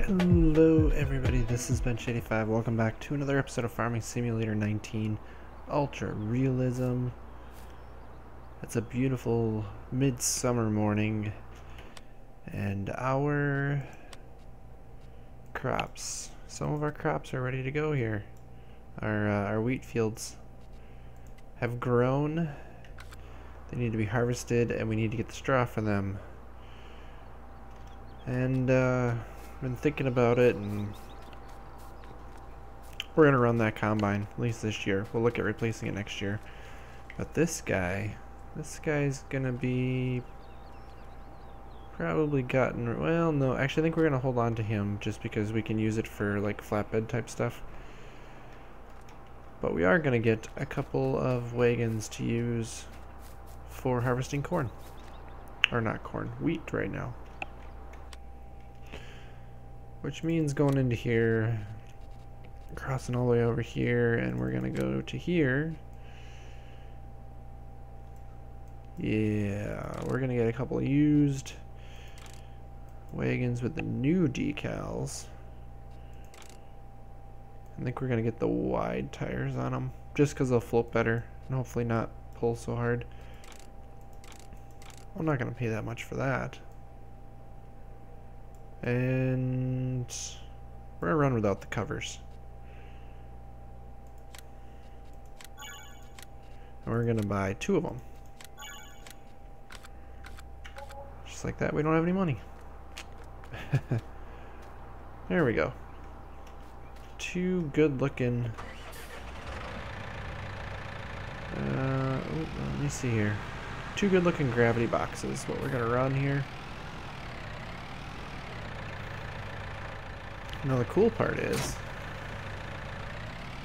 Hello everybody, this is Bench85. Welcome back to another episode of Farming Simulator 19 Ultra Realism. It's a beautiful midsummer morning and our crops, some of our crops are ready to go here. Our wheat fields have grown. They need to be harvested and we need to get the straw for them. And been thinking about it, and we're gonna run that combine at least this year. We'll look at replacing it next year. But this guy's gonna be probably gotten, well, no, actually I think we're gonna hold on to him just because we can use it for like flatbed type stuff. But we are gonna get a couple of wagons to use for harvesting corn, or not corn, wheat right now. Which means going into here, crossing all the way over here, and we're gonna go to here. Yeah, we're gonna get a couple used wagons with the new decals. I think we're gonna get the wide tires on them, just because they'll float better and hopefully not pull so hard. I'm not gonna pay that much for that. And we're gonna run without the covers. And we're gonna buy 2 of them. Just like that, we don't have any money. There we go. 2 good looking. Let me see here. 2 good looking gravity boxes. What we're gonna run here. Now the cool part is,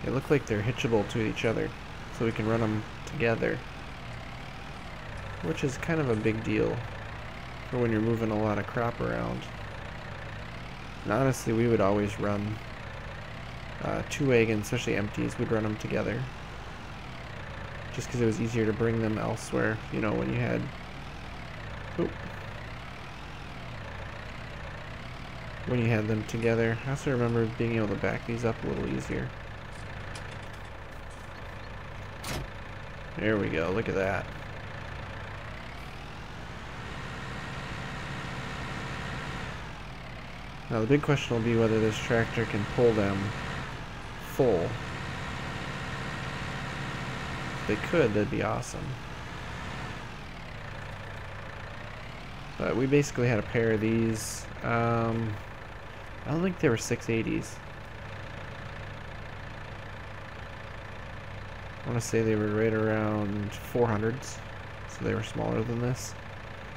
they look like they're hitchable to each other, so we can run them together, which is kind of a big deal for when you're moving a lot of crop around. And honestly, we would always run 2 wagons, especially empties, we'd run them together, just because it was easier to bring them elsewhere, you know, when you had... when you had them together. I also remember being able to back these up a little easier. There we go, look at that. Now the big question will be whether this tractor can pull them full. If they could, that'd be awesome. But we basically had a pair of these. I don't think they were 680s. I want to say they were right around 400s, so they were smaller than this.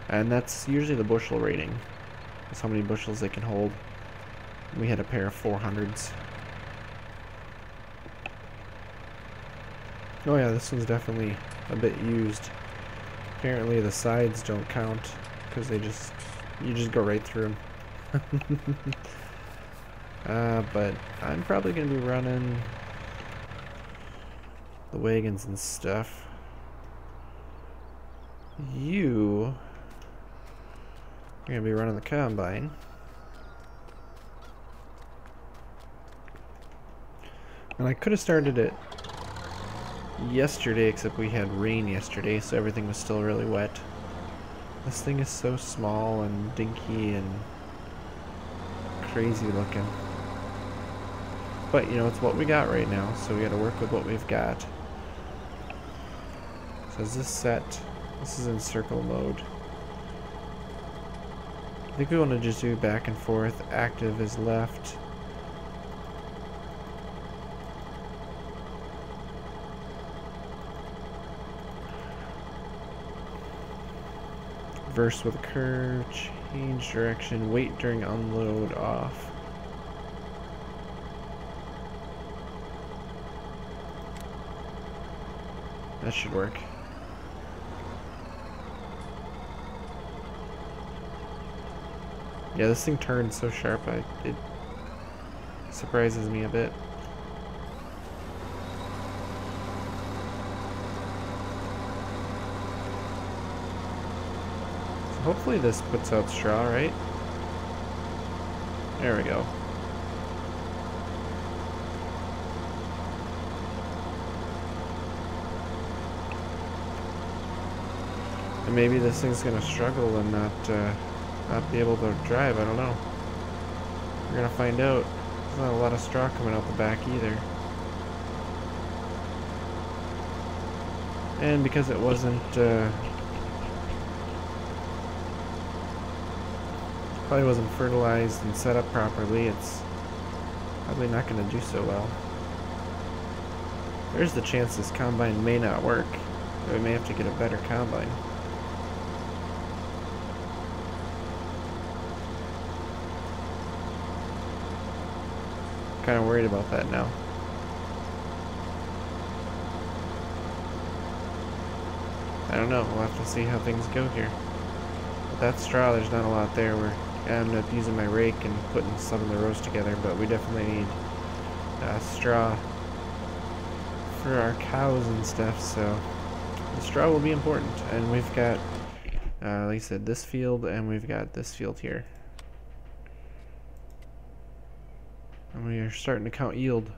And that's usually the bushel rating. That's how many bushels they can hold. We had a pair of 400s. Oh yeah, this one's definitely a bit used. Apparently the sides don't count because you just go right through them. But I'm probably going to be running the wagons and stuff. You are going to be running the combine. And I could have started it yesterday, except we had rain yesterday, so everything was still really wet. This thing is so small and dinky and crazy looking. But, you know, it's what we got right now, so we gotta work with what we've got. So is this set? This is in circle mode. I think we want to just do back and forth. Active is left. Reverse with a curve, change direction, wait during unload, off. That should work. Yeah, this thing turns so sharp, it surprises me a bit. So hopefully this puts out straw, right? There we go. And maybe this thing's gonna struggle and not be able to drive. I don't know. We're gonna find out. There's not a lot of straw coming out the back either. And because it wasn't probably wasn't fertilized and set up properly, it's probably not going to do so well. There's the chance this combine may not work. We may have to get a better combine. Kind of worried about that now. I don't know. We'll have to see how things go here. With that straw, there's not a lot there. We're gonna end up using my rake and putting some of the rows together, but we definitely need straw for our cows and stuff, so the straw will be important. And we've got, like I said, this field, and we've got this field here. And we are starting to count yield.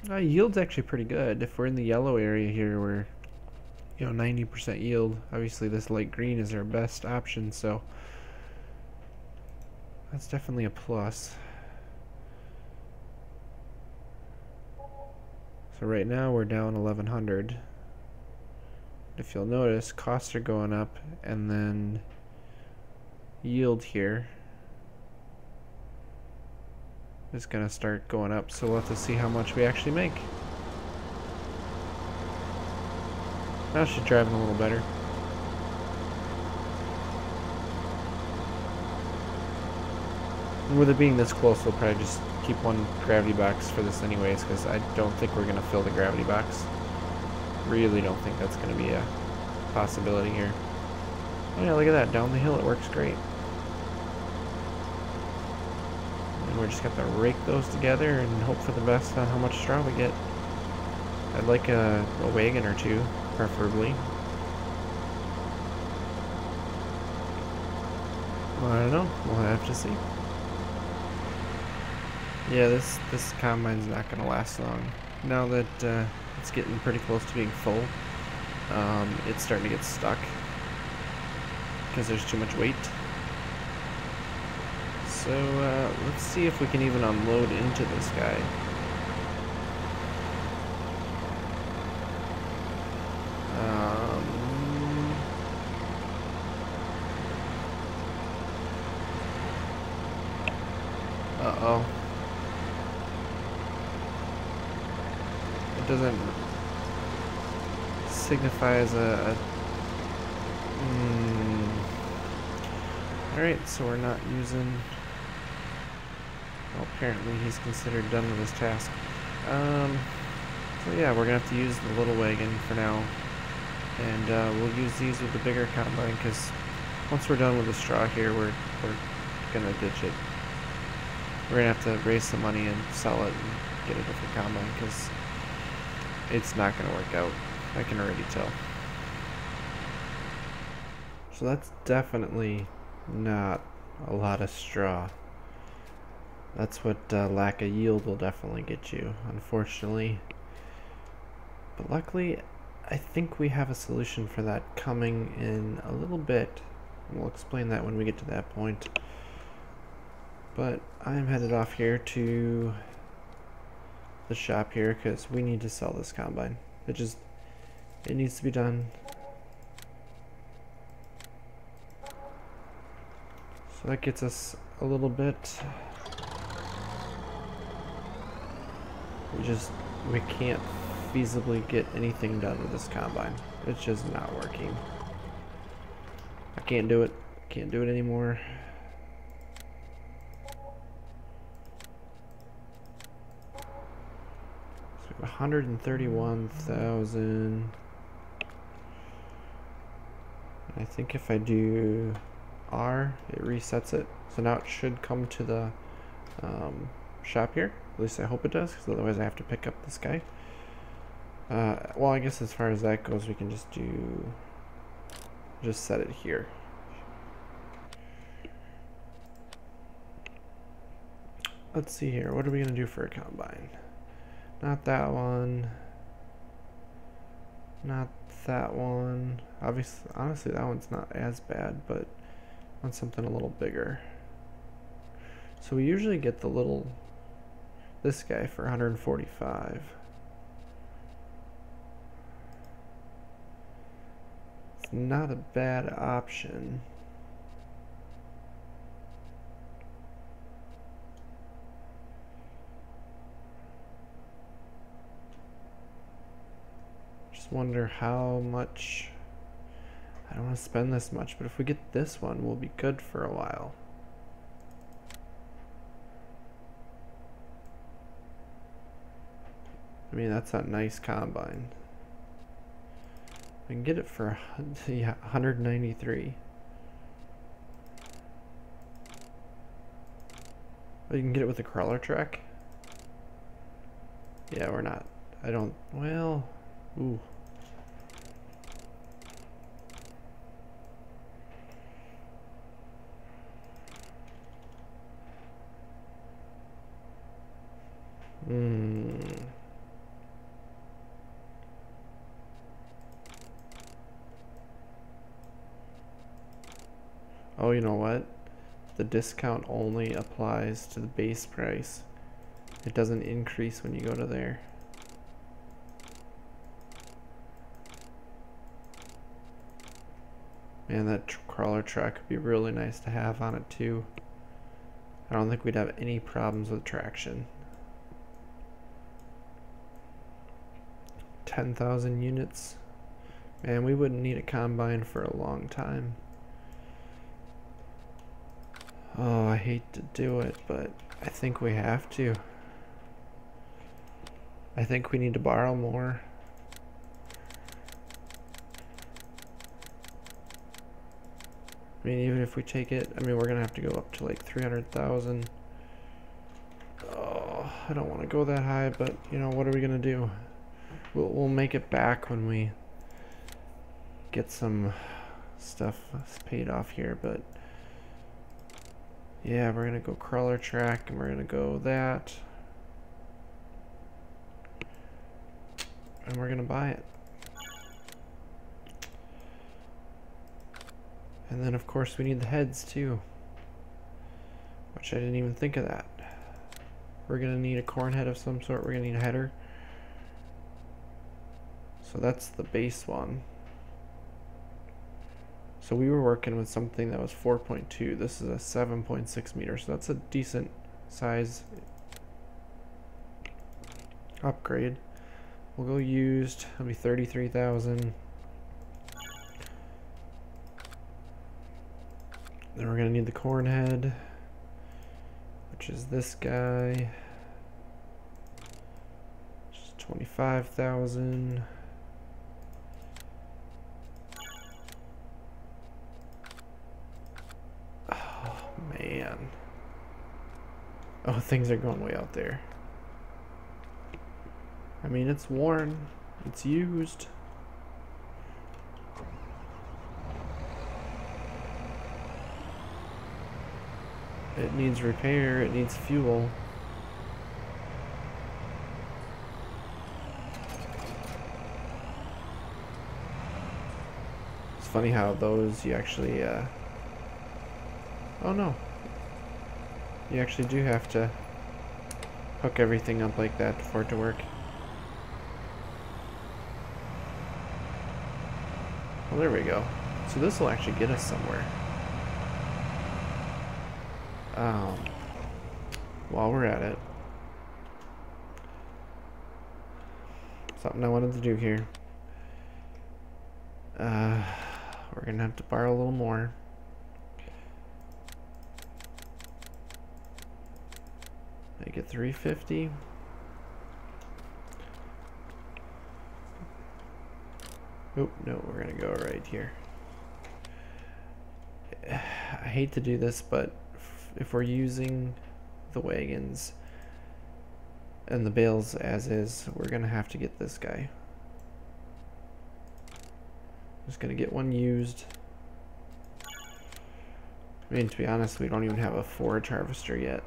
Yield's actually pretty good. If we're in the yellow area here, we're 90% yield. Obviously this light green is our best option, so that's definitely a plus. So right now we're down 1100. If you'll notice, costs are going up, and then yield here is going to start going up, so we'll have to see how much we actually make. Now she's driving a little better. And with it being this close, we'll probably just keep one gravity box for this anyways, because I don't think we're going to fill the gravity box. Really don't think that's going to be a possibility here. Oh yeah, look at that. Down the hill it works great. And we're just going to rake those together and hope for the best on how much straw we get. I'd like a wagon or two, preferably. Well, I don't know. We'll have to see. Yeah, this combine's not going to last long. Now that it's getting pretty close to being full, it's starting to get stuck because there's too much weight. So let's see if we can even unload into this guy. Uh-oh. It doesn't signify as a Alright, so we're not using... Well, apparently he's considered done with his task. So yeah, we're gonna have to use the little wagon for now. And we'll use these with the bigger combine, because once we're done with the straw here, we're gonna ditch it. We're gonna have to raise some money and sell it and get a different combine, because it's not gonna work out. I can already tell. So that's definitely not a lot of straw. That's what lack of yield will definitely get you, unfortunately. But luckily, I think we have a solution for that coming in a little bit. We'll explain that when we get to that point. But I'm headed off here to the shop here because we need to sell this combine. It needs to be done. So that gets us a little bit. We can't feasibly get anything done with this combine. It's just not working. I can't do it. Can't do it anymore. So we have 131,000. I think if I do R, it resets it. So now it should come to the shop here. At least I hope it does, because otherwise I have to pick up this guy. Well, I guess as far as that goes, we can just set it here. let's see here. What are we gonna do for a combine? Not that one. Not that one. Obviously, honestly, that one's not as bad, but I want something a little bigger. So we usually get the little, this guy for 145. It's not a bad option. Just wonder how much. I don't want to spend this much, but if we get this one, we'll be good for a while. I mean, that's a nice combine. We can get it for yeah, 193. Oh, you can get it with a crawler track? Yeah, we're not. I don't. Well, ooh. Oh, you know what? The discount only applies to the base price. It doesn't increase when you go to there. Man, that crawler track would be really nice to have on it too. I don't think we'd have any problems with traction. 10,000 units. Man, we wouldn't need a combine for a long time. Oh, I hate to do it, but I think we have to. I think we need to borrow more. I mean, even if we take it, I mean, we're gonna have to go up to like 300,000. Oh, I don't want to go that high, but you know, what are we gonna do? We'll make it back when we get some stuff paid off here, but yeah, we're gonna go crawler track and we're gonna go that. And we're gonna buy it. And then of course we need the heads too, which I didn't even think of that. We're gonna need a corn head of some sort. We're gonna need a header. So that's the base one. So we were working with something that was 4.2. This is a 7.6 meter, so that's a decent size upgrade. We'll go used. It'll be 33,000. Then we're gonna need the corn head, which is this guy. Which is 25,000. Man. Oh, things are going way out there. I mean, it's worn. It's used. It needs repair. It needs fuel. It's funny how those you actually oh no. You actually do have to hook everything up like that for it to work. Well, there we go. So this will actually get us somewhere. While we're at it, something I wanted to do here. We're gonna have to borrow a little more. Make it 350. Oh, no, we're gonna go right here. I hate to do this, but if we're using the wagons and the bales as is, we're gonna have to get this guy. Just gonna get one used. I mean, to be honest, we don't even have a forage harvester yet.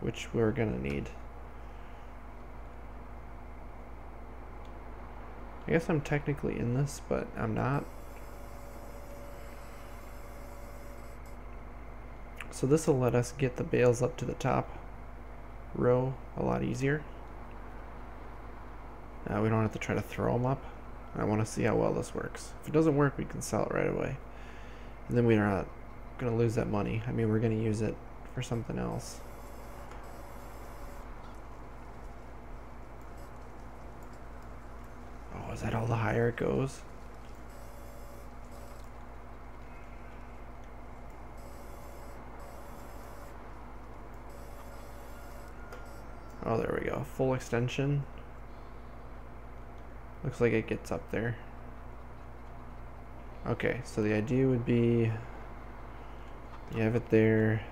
which we're gonna need. I guess I'm technically in this, but I'm not. So this will let us get the bales up to the top row a lot easier. Now we don't have to try to throw them up. I want to see how well this works. If it doesn't work, we can sell it right away. And then we're not going to lose that money. I mean, we're going to use it for something else. Oh, is that all the higher it goes? Oh, there we go. Full extension. Looks like it gets up there. Okay, so the idea would be you have it there.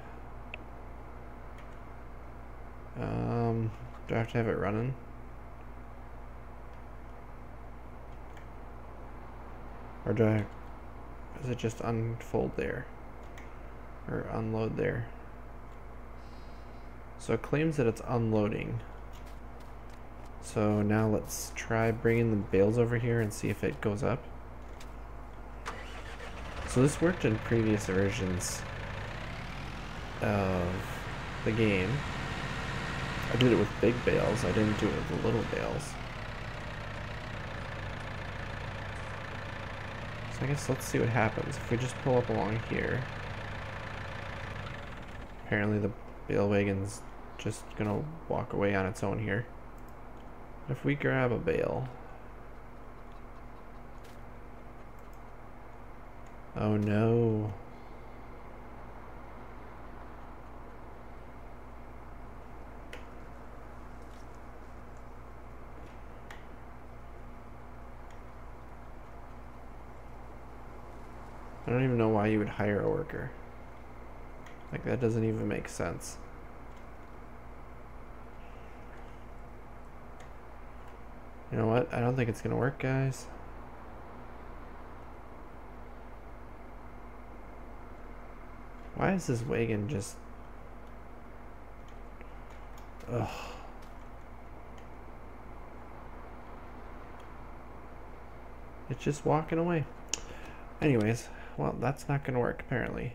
Do I have to have it running? Or does it just unfold there? Or unload there? So it claims that it's unloading. So now let's try bringing the bales over here and see if it goes up. So this worked in previous versions of the game. I did it with big bales, I didn't do it with the little bales. So I guess let's see what happens if we just pull up along here. Apparently the bale wagon's just gonna walk away on its own here. If we grab a bale. Oh no. I don't even know why you would hire a worker. Like, that doesn't even make sense. You know what? I don't think it's gonna work, guys. Why is this wagon just... Ugh. It's just walking away. Anyways, well, that's not gonna work, apparently.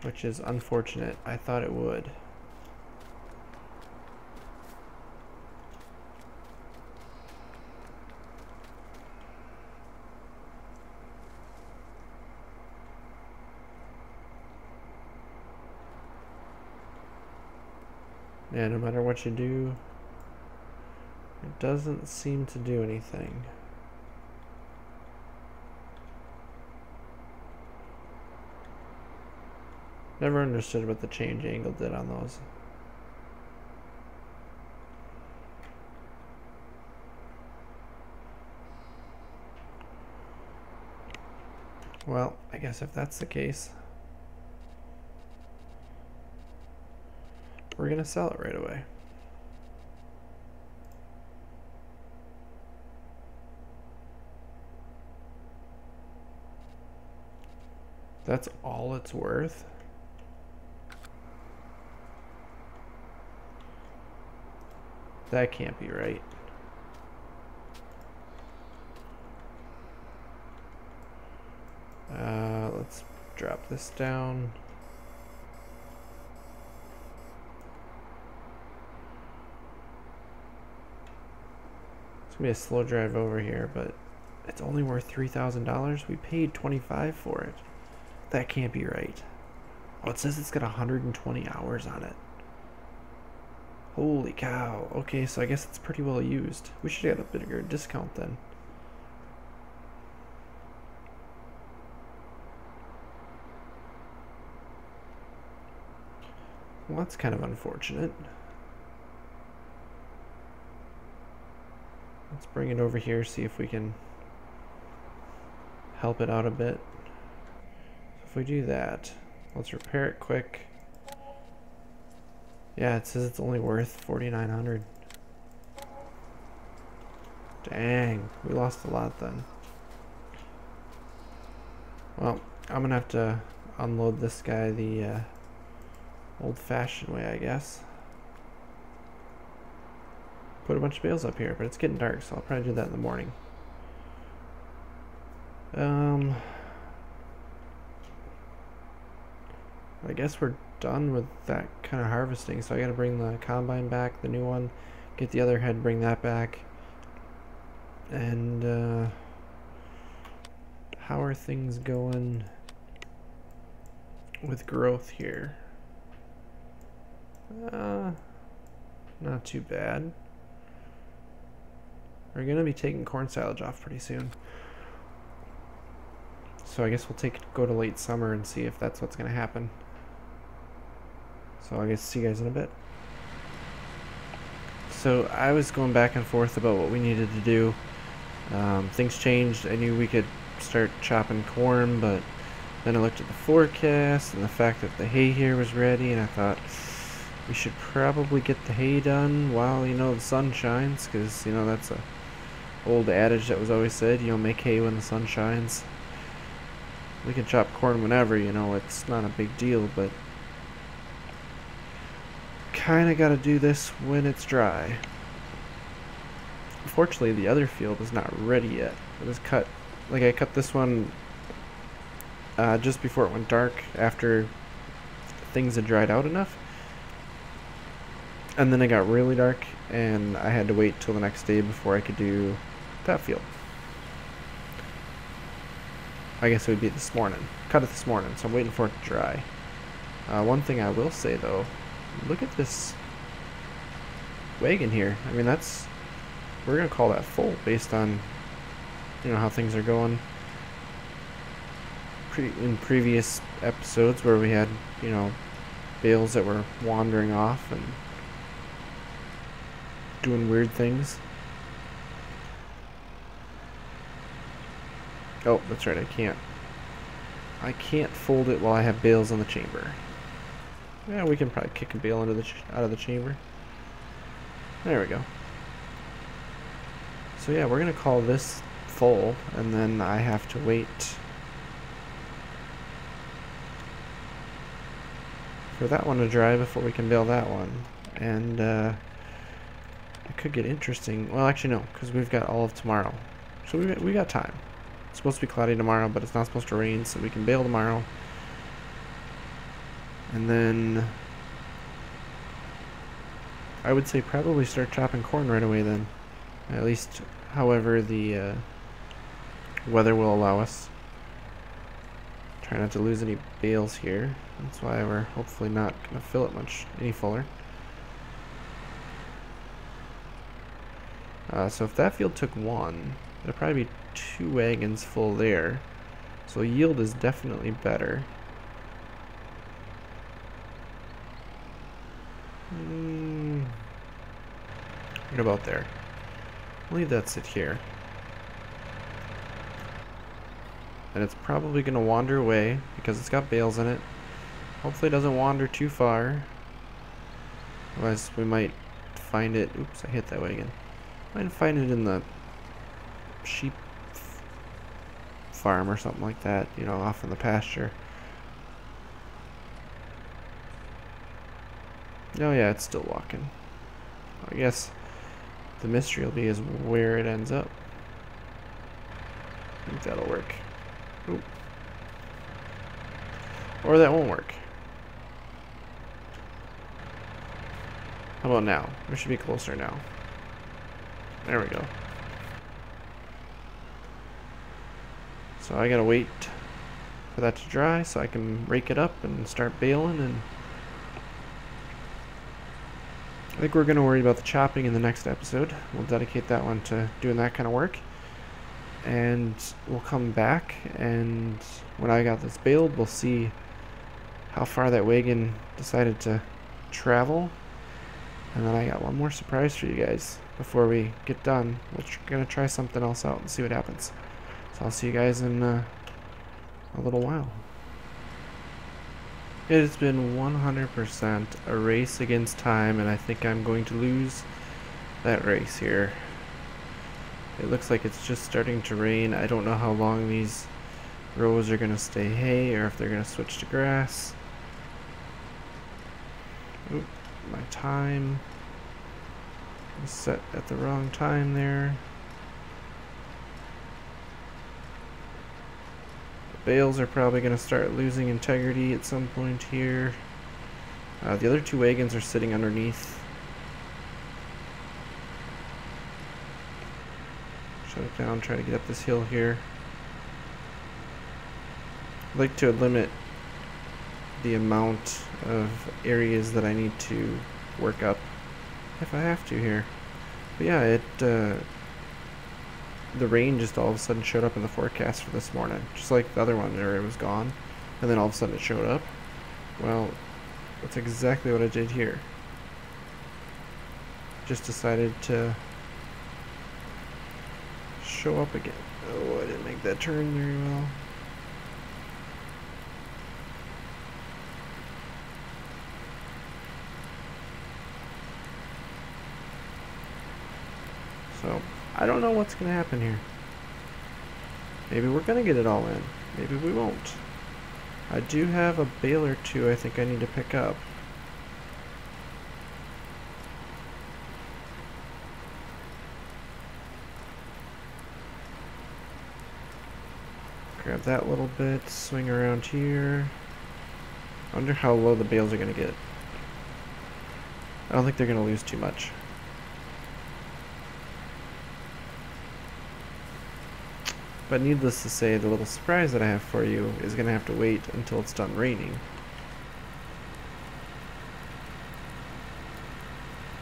Which is unfortunate. I thought it would. Yeah, no matter what you do, it doesn't seem to do anything. Never understood what the change angle did on those. Well, I guess if that's the case, we're gonna sell it right away. That's all it's worth? That can't be right. Let's drop this down. It's gonna be a slow drive over here, but it's only worth $3,000. We paid $25 for it. That can't be right. Oh, it says it's got 120 hours on it. Holy cow. Okay, so I guess it's pretty well used. We should get a bigger discount then. Well, that's kind of unfortunate. Let's bring it over here, see if we can help it out a bit. So if we do that, let's repair it quick. Yeah, it says it's only worth $4,900. Dang, we lost a lot then. Well, I'm gonna have to unload this guy the old-fashioned way, I guess. Put a bunch of bales up here, but it's getting dark, so I'll probably do that in the morning. I guess we're done with that kind of harvesting, so I gotta bring the combine back, the new one, get the other head, bring that back. And how are things going with growth here? Not too bad. We're gonna be taking corn silage off pretty soon, so I guess we'll go to late summer and see if that's what's gonna happen. So I guess see you guys in a bit. So I was going back and forth about what we needed to do. Things changed. I knew we could start chopping corn, but then I looked at the forecast and the fact that the hay here was ready, and I thought we should probably get the hay done while, you know, the sun shines, because, you know, that's a old adage that was always said, you know, make hay when the sun shines. We can chop corn whenever, you know, it's not a big deal, but kind of got to do this when it's dry. Unfortunately, the other field is not ready yet. It was cut, like I cut this one just before it went dark, after things had dried out enough. And then it got really dark, and I had to wait till the next day before I could do that field. I guess it would be this morning. Cut it this morning, so I'm waiting for it to dry. One thing I will say though, look at this wagon here. I mean, we're gonna call that full based on, you know, how things are going. In previous episodes where we had, you know, bales that were wandering off and doing weird things. Oh, that's right, I can't fold it while I have bales in the chamber. Yeah, we can probably kick a bale into out of the chamber. There we go. So yeah, we're gonna call this full, and then I have to wait for that one to dry before we can bale that one. And it could get interesting. Well, actually no, because we've got all of tomorrow, so we got time. It's supposed to be cloudy tomorrow, but it's not supposed to rain, so we can bale tomorrow. And then I would say probably start chopping corn right away then. At least however the weather will allow us. Try not to lose any bales here. That's why we're hopefully not going to fill it any fuller. So if that field took one, there'll probably be 2 wagons full there. So yield is definitely better. What about there? I'll leave that sit here. And it's probably going to wander away because it's got bales in it. Hopefully it doesn't wander too far. Otherwise we might find it. Oops, I hit that wagon. Might find it in the sheep farm or something like that, you know, off in the pasture. Oh yeah, it's still walking. I guess the mystery will be is where it ends up. I think that'll work. Oop. Or that won't work. How about now? We should be closer now. There we go. So I gotta wait for that to dry so I can rake it up and start baling, and I think we're going to worry about the chopping in the next episode. We'll dedicate that one to doing that kind of work. And we'll come back, and when I got this baled, we'll see how far that wagon decided to travel. And then I got one more surprise for you guys before we get done. We're going to try something else out and see what happens. So I'll see you guys in a little while. It has been 100% a race against time, and I think I'm going to lose that race here. It looks like it's just starting to rain. I don't know how long these rows are going to stay hay or if they're going to switch to grass. Oop, my time was set at the wrong time there. The bales are probably going to start losing integrity at some point here. The other two wagons are sitting underneath. Shut it down, try to get up this hill here. I'd like to limit the amount of areas that I need to work up if I have to here. But yeah, the rain just all of a sudden showed up in the forecast for this morning, just like the other one where it was gone, and then all of a sudden it showed up. Well, that's exactly what I did here. Just decided to show up again. Oh, I didn't make that turn very well. So, I don't know what's going to happen here. Maybe we're going to get it all in. Maybe we won't. I do have a bale or two I think I need to pick up. Grab that little bit, swing around here. I wonder how low the bales are going to get. I don't think they're going to lose too much. But needless to say, the little surprise that I have for you is going to have to wait until it's done raining.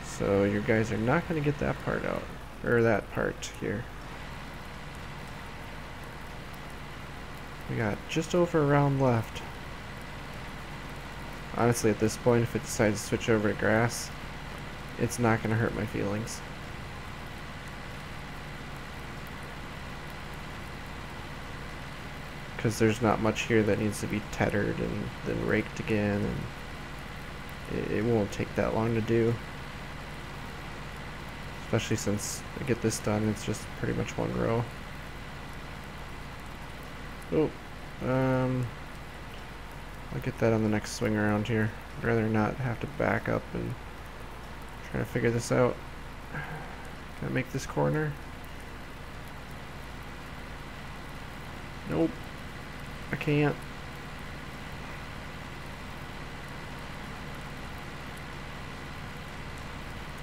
So you guys are not going to get that part out, or that part here. We got just over a round left. Honestly, at this point, if it decides to switch over to grass, it's not going to hurt my feelings. Because there's not much here that needs to be tethered and then raked again, and it won't take that long to do. Especially since I get this done, it's just pretty much one row. Oh, I'll get that on the next swing around here. I'd rather not have to back up and try to figure this out. Can I make this corner? Nope. I can't.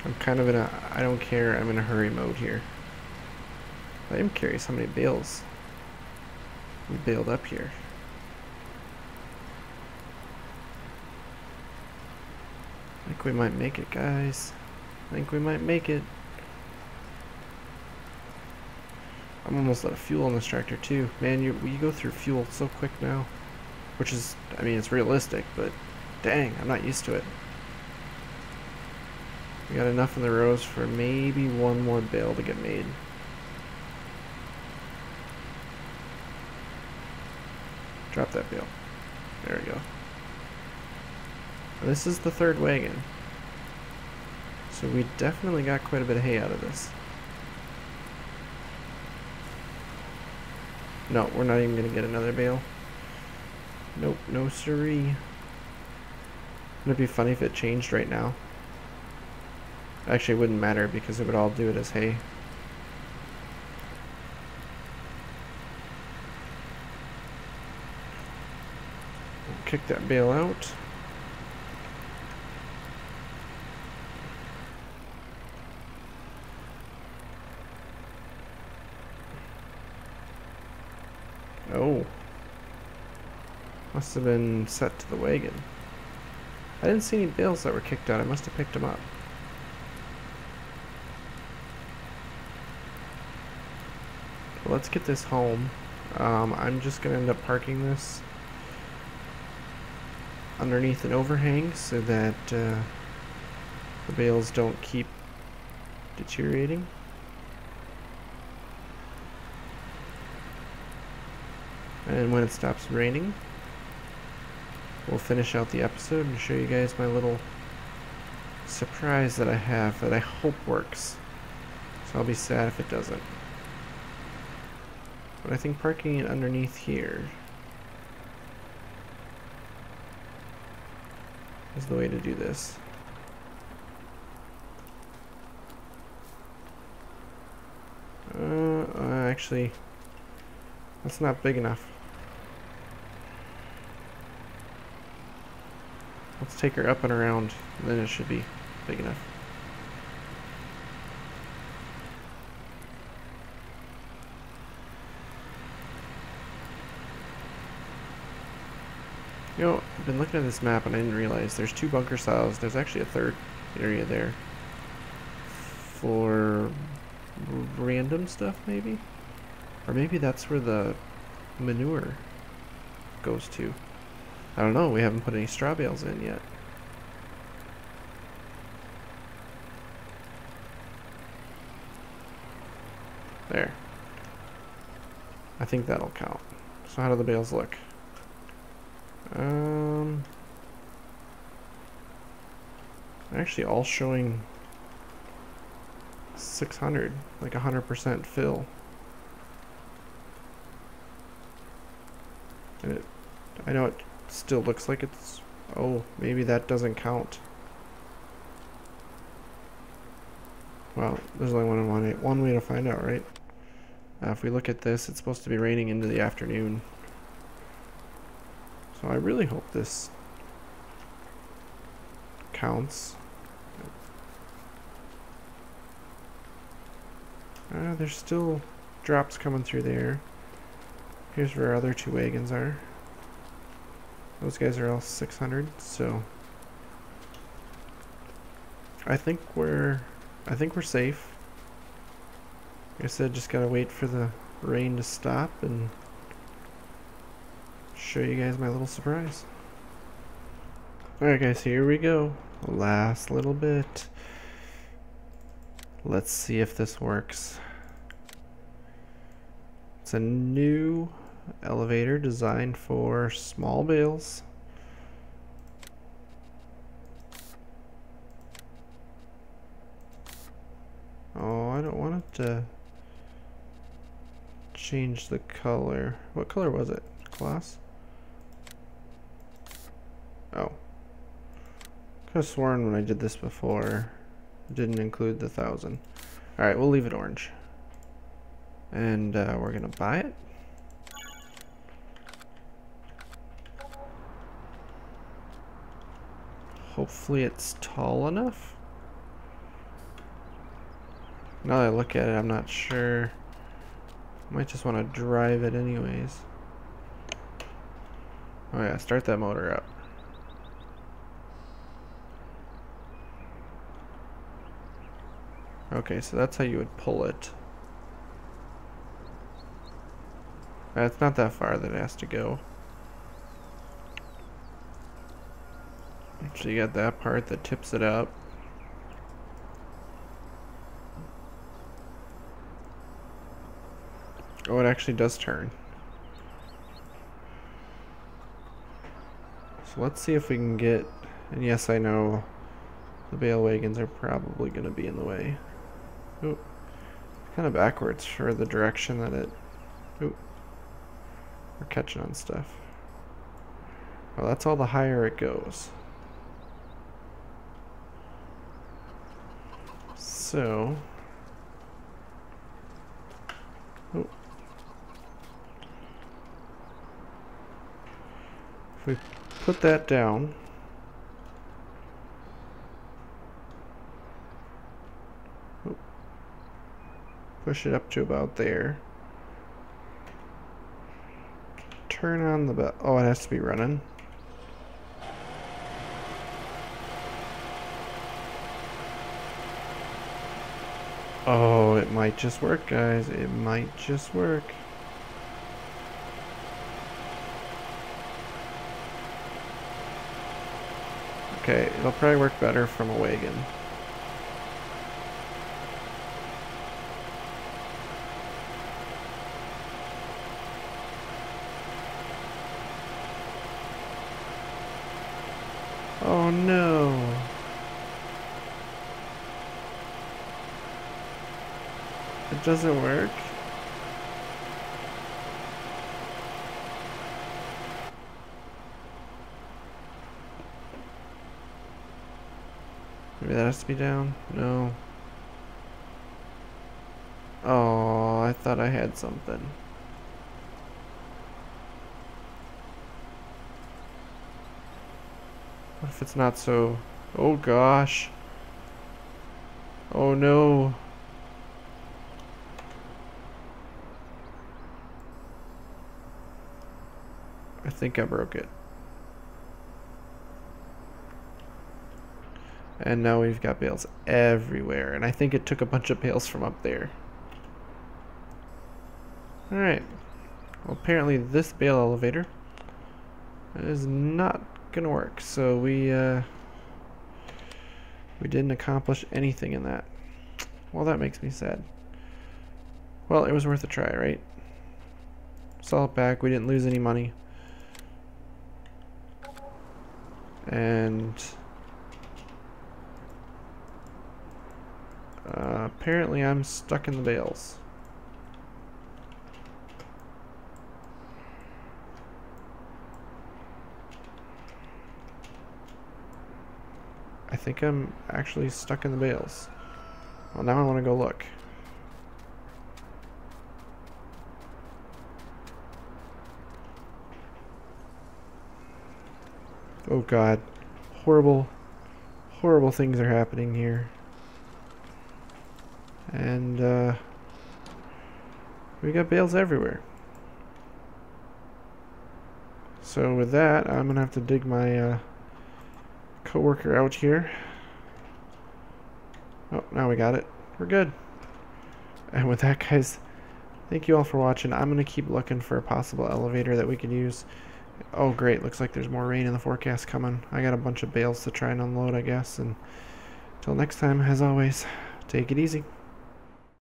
I'm kind of in a I don't care, I'm in a hurry mode here. I am curious how many bales we baled up here. I think we might make it, guys. I think we might make it. I'm almost out of fuel on this tractor too. Man, you go through fuel so quick now. Which is, I mean, it's realistic, but dang, I'm not used to it. We got enough in the rows for maybe one more bale to get made. Drop that bale. There we go. This is the third wagon. So we definitely got quite a bit of hay out of this. No, we're not even going to get another bale. Nope, no siree. Wouldn't it be funny if it changed right now? Actually, it wouldn't matter because it would all do it as hay. Kick that bale out. Oh. Must have been set to the wagon. I didn't see any bales that were kicked out. I must have picked them up. Well, let's get this home. I'm just going to end up parking this underneath an overhang so that the bales don't keep deteriorating. And when it stops raining, we'll finish out the episode and show you guys my little surprise that I have that I hope works. So I'll be sad if it doesn't. But I think parking it underneath here is the way to do this. actually, that's not big enough. Let's take her up and around, and then it should be big enough. You know, I've been looking at this map and I didn't realize there's 2 bunker styles. There's actually a third area there for random stuff, maybe? Or maybe that's where the manure goes to. I don't know, we haven't put any straw bales in yet. There. I think that'll count. So how do the bales look? Actually all showing 600, like 100% fill. And I know it still looks like it's, oh, maybe that doesn't count. Well, there's only one way to find out, right? If we look at this, it's supposed to be raining into the afternoon. So I really hope this counts. There's still drops coming through there. Here's where our other 2 wagons are. Those guys are all 600, so I think we're safe. Like I said, just gotta wait for the rain to stop and show you guys my little surprise. Alright guys, here we go. Last little bit. Let's see if this works. It's a new elevator designed for small bales. Oh, I don't want it to change the color. What color was it? Gloss? Oh. Could have sworn when I did this before it didn't include the 1,000. Alright, we'll leave it orange. And we're gonna buy it. Hopefully it's tall enough. Now that I look at it, I'm not sure. I might just want to drive it anyways. Oh yeah, start that motor up. Okay, so that's how you would pull it. It's not that far that it has to go. So you got that part that tips it up. Oh, it actually does turn. So let's see if we can get, and yes, I know the bale wagons are probably going to be in the way. Ooh, kind of backwards for the direction that it, ooh, we're catching on stuff. Well, that's all the higher it goes. So, oh, if we put that down, oh, push it up to about there, turn on the bell. Oh, it has to be running. Oh, it might just work, guys. It might just work. Okay, it'll probably work better from a wagon. Oh no. It doesn't work. Maybe that has to be down? No. Oh, thought I had something. What if it's not so... Oh gosh. Oh no. I think I broke it. And now we've got bales everywhere. And I think it took a bunch of bales from up there. Alright. Well, apparently this bale elevator is not gonna work. So we didn't accomplish anything in that. Well, that makes me sad. Well, it was worth a try, right? Saw it back. We didn't lose any money. And apparently I'm stuck in the bales. I think I'm actually stuck in the bales. Well, now I want to go look. Oh god. Horrible, horrible things are happening here. And we got bales everywhere. So with that, I'm gonna have to dig my coworker out here. Oh, now we got it. We're good. And with that, guys, thank you all for watching. I'm gonna keep looking for a possible elevator that we could use. Oh great, looks like there's more rain in the forecast coming. I got a bunch of bales to try and unload, I guess. And until next time, as always, take it easy.